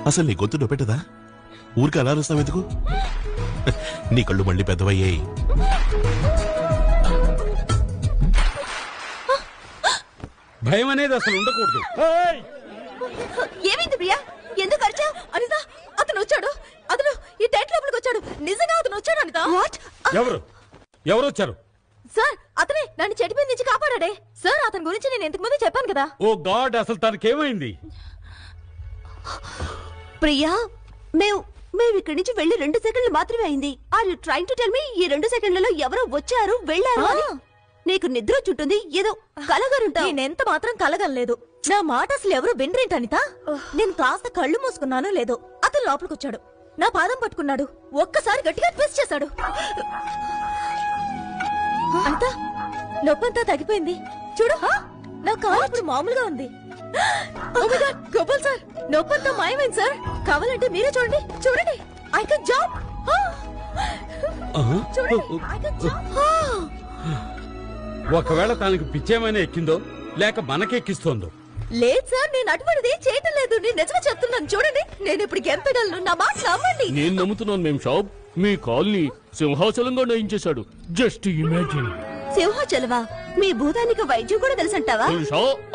అసలు నీ గొంతు నొప్పెట్టదా? ఊరికి అలా అరుస్తావు ఎందుకు? నీ కళ్ళు మళ్ళీ పెద్దవయ్యాయి. భయం అనేది అసలు ఉండకూడదు. ఏమైంది ప్రియా? ఎందుకు అరిచావు? అనిత, అతను వచ్చాడు. అతను ఈ టెంట్ లోపలికి వచ్చాడు. నిజంగా అతను వచ్చాడు అనిత. ఎవరు వచ్చారు? సార్, అతనే నన్ను చెట్టు మీద నుంచి కాపాడాడే. సార్, అతని గురించి నేను ఇంతకు ముందు చెప్పాను కదా. ఓ గాడ్, అసలు తనకేమైంది? ప్రియా, మేము ఇక్కడి నుంచి వెళ్లి 2 సెకండ్లు మాత్రమే అయింది. Are you trying to tell me ఈ 2 సెకండ్లలో ఎవరో వచ్చారు వెళ్లారు అని? నీకు నిద్ర చుట్టుంది, ఏదో కలగరుంటా. నేనెంత మాత్రం కలగలేదు. నా మాట అసలు ఎవరు వినరేంటనిత? నేను కాస్త కళ్ళు మూసుకున్నానో లేదో అతను లోపలికి వచ్చాడు. నా పాదం పట్టుకున్నాడు. ఒక్కసారి గట్టిగా ట్విస్ట్ చేశాడు. అంతా నొప్పంతా తగ్గిపోయింది. చూడు, నా కాలు ఇప్పుడు మామూలుగా ఉంది. గోపాల్ సార్, నొప్పంతా మాయమైంది సార్. కావాలంటే మీరే చూడండి. చూడండి, ఐ కెన్ జంప్. చూడండి, ఐ కెన్ జంప్. ఒకవేళ తనకి పిచ్చేమైనా ఎక్కిందో లేక మనకెక్కిస్తోందో? లేదు సార్, నేను అటువంటిది చేయటం లేదు. నేను నిజంగా చెప్తున్నాను. చూడండి, నేను ఇప్పుడు గెంతగలను. నా మాట నమ్మండి. నేను నమ్ముతున్నాను మేం షాప్. మీ కాల్ని సింహాచలంగా నయించేశాడు. Just imagine. సింహాచలవా? మీ భూతానికి వైద్యం కూడా తెలుసంటావా?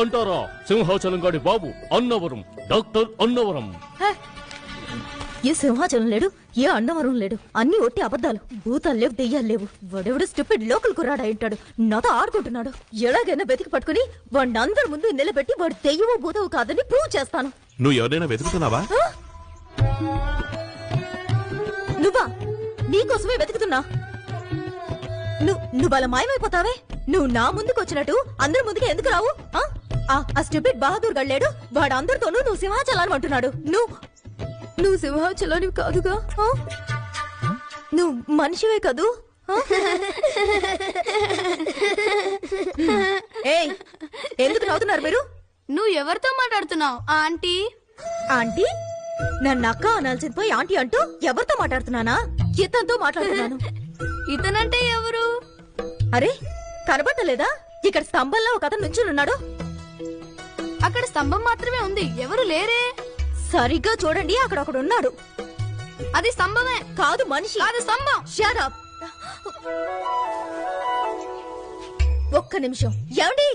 అంటారా? సింహాచలం గాడి బాబు అన్నవరం, డాక్టర్ అన్నవరం. ఏ సింహాచలం లేడు, ఏ అన్నవరం లేడు. అన్ని ఒట్టి అబద్ధాలు. భూతాలు లేవు, దెయ్యాలు లేవు. వాడెవడు స్టూపిడ్ లోకల్ కుర్రాడా ఉంటాడు. నాతో ఆడుకుంటున్నాడు. ఎలాగైనా వెతికి పట్టుకుని వాడిని అందరి ముందు నిలబెట్టి వాడు దెయ్యమో భూతవు కాదని ప్రూవ్ చేస్తాను. నువ్వు ఎవరైనా వెతుకుతున్నావా? నువ్వా? నీకోసమే వెతుకుతున్నా. నువ్వు అలా మాయమైపోతావే. నువ్వు నా ముందుకు వచ్చినట్టు అందరి ముందుకు ఎందుకు రావు? ఆ స్టూపిడ్ బహదూర్ గళ్ళాడు. వాడు అందరితోనూ నువ్వు సింహాచలాన్ని అంటున్నాడు. నువ్వు సింహాచలానివి కాదుగా. నువ్వు మనిషివే కదూ. ఏయ్, ఎందుకు నవ్వుతున్నారు మీరు? నువ్వు ఎవరితో మాట్లాడుతున్నావు ఆంటీ? ఆంటీ? నన్ను అక్క అనాల్సింది పోయి ఆంటీ అంటూ ఎవరితో మాట్లాడుతున్నానా? ఇతనితో మాట్లాడుతున్నాను. ఇతనంటే ఎవరు? అరే, కనబడలేదా? ఇక్కడ స్తంభంలో ఒక అతను నుంచుని ఉన్నాడు. అక్కడ స్తంభం మాత్రమే ఉంది, ఎవరు లేరే. సరిగ్గా చూడండి, అక్కడ ఒకడు ఉన్నాడు. అది స్తంభమే కాదు, మనిషి. అది స్తంభం. Shut up. ఒక్క నిమిషం. ఏమండి?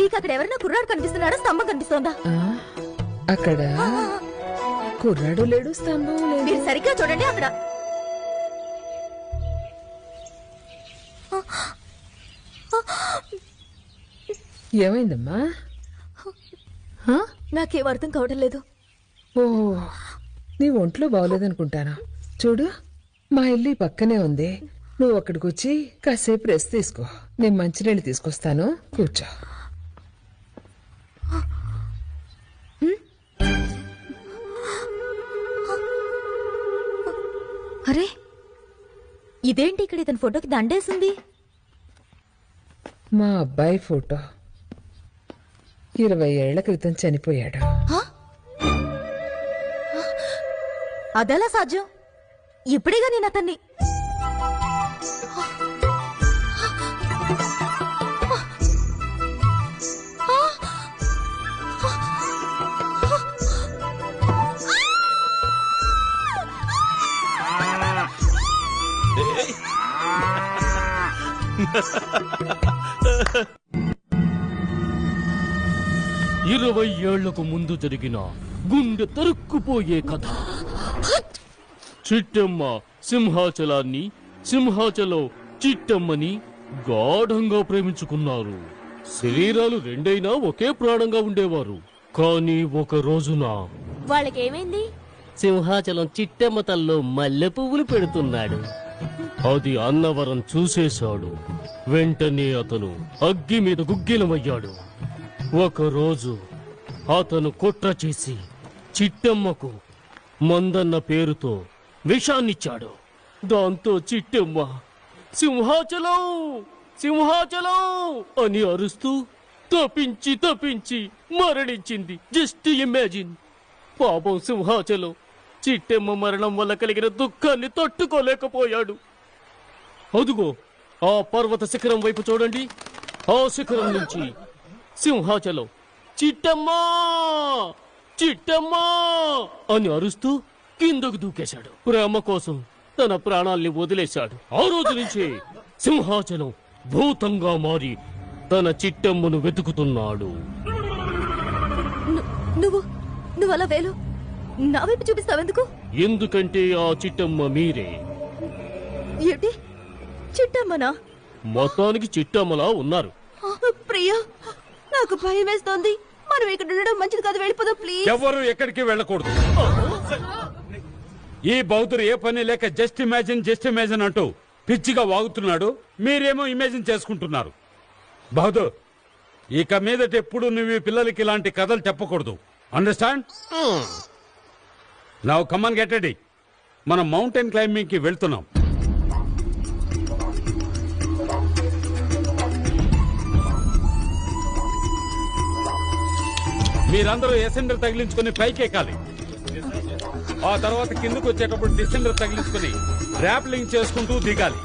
మీకు అక్కడ ఎవరైనా కుర్రాడు కనిపిస్తున్నాడా? స్తంభం కనిపిస్తోందా? అక్కడ కుర్రాడు లేడు, స్తంభం లేదు. మీరు సరిగ్గా చూడండి. అక్కడ ఏమైందమ్మా? నాకేం అర్థం కావడం లేదు. ఓ, నీ ఒంట్లో బాగోలేదనుకుంటాను. చూడు, మా ఇల్లు పక్కనే ఉంది. నువ్వు అక్కడికి వచ్చి కాసేపు రెస్ట్ తీసుకో. నేను మంచినీళ్ళు తీసుకొస్తాను, కూర్చో. అరే, ఇదేంటి ఇక్కడ ఇతని ఫోటోకి దండేసింది? మా అబ్బాయి ఫోటో. 20 ఏళ్ల క్రితం చనిపోయాడు. అదెలా సాధ్యం? ఇప్పుడేగా నేను అతన్ని. ఇరవై ఏళ్లకు ముందు జరిగిన గుండె తరుక్కుపోయే కథ. చిట్టమ్మ సింహాచలాన్ని, సింహాచలం చిట్టమ్మని గాఢంగా ప్రేమించుకున్నారు. శరీరాలు రెండైనా ఒకే ప్రాణంగా ఉండేవారు. కానీ ఒక రోజున వాళ్ళకేమైంది? సింహాచలం చిట్టమ్మ తల్లో మల్లె పువ్వులు పెడుతున్నాడు. అది అన్నవరం చూసేశాడు. వెంటనే అతను అగ్గి మీద గుగ్గిలమయ్యాడు. ఒకరోజు అతను కుట్ర చేసి చిట్టమ్మకు మందన్న పేరుతో విషాన్నిచ్చాడు. దాంతో చిట్టమ్మ సింహాచలం సింహాచలం అని అరుస్తూ తప్పించి తప్పించి మరణించింది. Just imagine. పాపం సింహాచలం చిట్టమ్మ మరణం వల్ల కలిగిన దుఃఖాన్ని తట్టుకోలేకపోయాడు. అదుగో ఆ పర్వత శిఖరం వైపు చూడండి. ఆ శిఖరం నుంచి సింహాచలం చిట్టమ్మా చిట్టమ్మా అని అరుస్తూ కిందకు దూకేశాడు. ప్రేమ కోసం తన ప్రాణాల్ని వదిలేశాడు. ఆ రోజు నుంచి సింహాచలం భూతంగా మారి తన చిట్టమ్మను వెతుకుతున్నాడు. నువ్వు నువ్వు అలా వేలు నా వైపు చూపిస్తావెందుకు? ఎందుకంటే ఆ చిట్టమ్మ మీరే. ఏంటి చిట్టమ్మనా? మొత్తానికి చిట్టమ్మలా ఉన్నారు. ప్రియా, నాకు భయం వేస్తోంది. మనం ఇక్కడ ఉండడం మంచిది కాదు, వెళ్ళిపోదాం ప్లీజ్. ఎవరు ఎక్కడికి వెళ్ళకూడదు. ఈ బౌద్ధుడు ఏ పని లేక జస్ట్ ఇమాజిన్ అంటూ పిచ్చిగా వాగుతున్నాడు. మీరేమో ఇమాజిన్ చేసుకుంటున్నారు. బహదూర్, ఇక మీదట ఎప్పుడు నువ్వు ఈ పిల్లలకి ఇలాంటి కథలు చెప్పకూడదు. Understand? Now come on get ready. మనం మౌంటైన్ క్లైంబింగ్ కి వెళ్తున్నాం. మీరందరూ ఎసెండర్ తగిలించుకుని పైకి ఎక్కాలి. ఆ తర్వాత కిందకు వచ్చేటప్పుడు డిసెండర్ తగిలించుకుని ర్యాప్లింగ్ చేసుకుంటూ దిగాలి.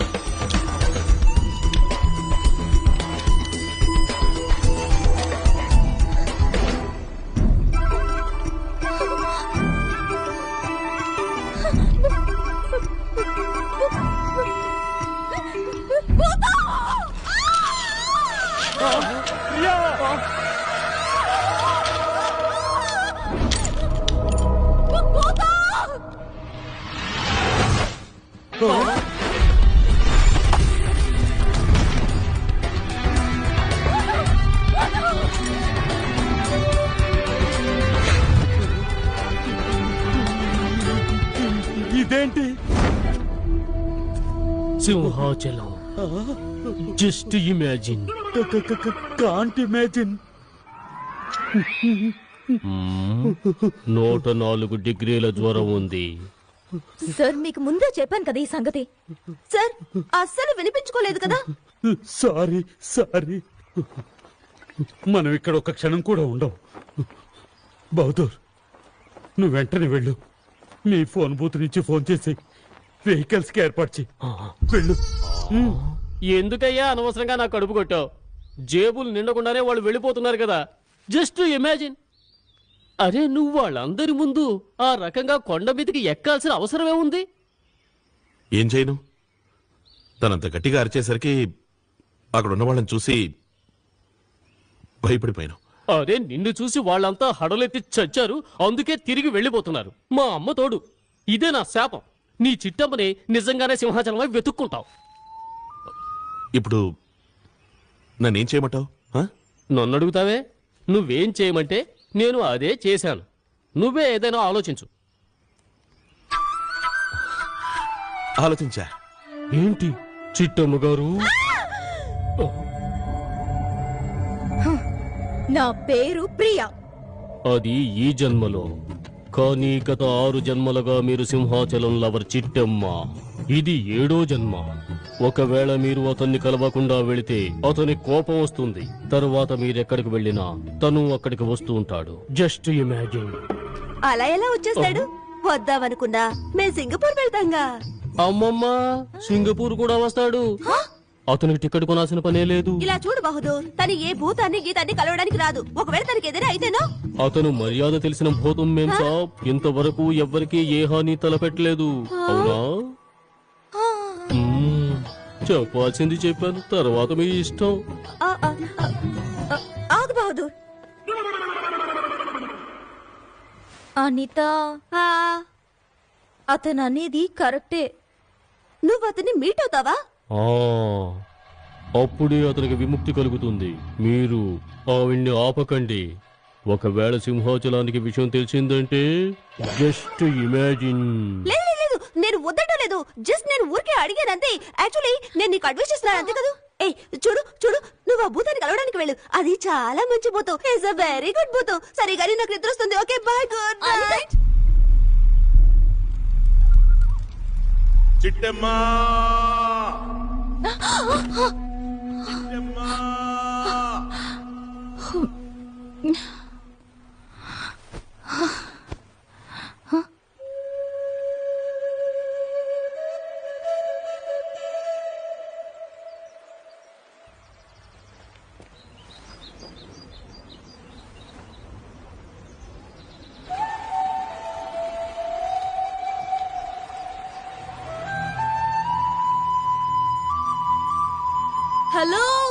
ఇదేంటి? Simhachalam. Just imagine. Can't imagine. 104 డిగ్రీల జ్వరం ఉంది. సార్, మీకు ముందే చెప్పాను కదా ఈ సంగతి. సార్, అస్సలు వినిపించుకోలేదు కదా. సారీ. మనం ఇక్కడ ఒక క్షణం కూడా ఉండవు. బహదూర్, నువ్వు వెంటనే వెళ్ళు. మీ ఫోన్ బూత్ నుంచి ఫోన్ చేసి వెహికల్స్ కి ఏర్పాటు చేయి. వెళ్ళు. ఎందుకయ్యా అనవసరంగా నా కడుపు కొట్టావు? జేబులు నిండకుండానే వాళ్ళు వెళ్ళిపోతున్నారు కదా. Just imagine. అరే, నువ్వు వాళ్ళందరి ముందు ఆ రకంగా కొండ మీదకి ఎక్కాల్సిన అవసరమే ఉంది? ఏం చేయను? తనంత గట్టిగా అరిచేసరికి అక్కడ ఉన్న వాళ్ళని చూసి భయపడిపోయాను. అరే, నిన్ను చూసి వాళ్ళంతా హడలెత్తి చచ్చారు. అందుకే తిరిగి వెళ్ళిపోతున్నారు. మా అమ్మ తోడు. ఇదే నా శాపం. నీ చిట్టమ్మని నిజంగానే సింహాచలమై వెతుక్కుంటావు. ఇప్పుడు నన్నేం చేయమంటావు? నన్ను అడుగుతావే? నువ్వేం చేయమంటే నేను అదే చేశాను. నువ్వే ఏదైనా ఆలోచించు. ఆలోచించా. ఏంటి చిట్టమ్మ గారు? నా పేరు ప్రియా. అది ఈ జన్మలో. కానీ గత 6 జన్మలుగా మీరు సింహాచలం లవర్ చిట్టమ్మ. ఇది 7వ జన్మ. ఒకవేళ మీరు అతన్ని కలవకుండా వెళితే అతని కోపం వస్తుంది. తరువాత మీరెక్కడికి వెళ్ళినా తను అక్కడికి వస్తూ ఉంటాడు. Just imagine. అలా ఎలా వచ్చేస్తాడు? వద్దామనుకున్నా మేము సింగపూర్ వెళ్తాంగా. అమ్మమ్మ, సింగపూర్ కూడా వస్తాడు. అతనికి టికెట్ కొనాల్సిన పనే లేదు. ఇలా చూడు బహదూర్, తను ఏ భూతాన్ని గీతాన్ని కలవడానికి రాదు. ఒకవేళ తనకి ఏదైనా అయితేనో? అతను మర్యాద తెలిసిన భూతం మేం సాబ్. ఇంతవరకు ఎవ్వరికీ ఏ హాని తలపెట్టలేదు. అవునా? చెప్పాల్సింది చెప్పాను. తర్వాత మీ ఇష్టం. ఆగు బహదూర్. అనిత, అతను అనేది కరెక్టే. నువ్వు అతన్ని మీట్ అవుతావా? అప్పుడే అతనికి విముక్తి కలుగుతుంది. మీరు ఆవిడ్ని ఆపకండి. ఒకవేళ సింహాచలానికి విషయం తెలిసిందంటే జస్ట్ ఇమాజిన్. లేదు, నేను వద్దటం లేదు. జస్ట్ నేను ఊరికే అడిగానంతే. యాక్చువల్లీ నేను నీకు అడ్వైస్ చేస్తున్నాను అంతే కదా. చూడు, నువ్వు ఆ భూతాన్ని కలవడానికి వెళ్ళు. అది చాలా మంచి భూతం. ఇట్స్ అ వెరీ గుడ్ భూతం. సరే కానీ నాకు నిద్ర వస్తుంది. Okay, bye, good night. Chittamma, hello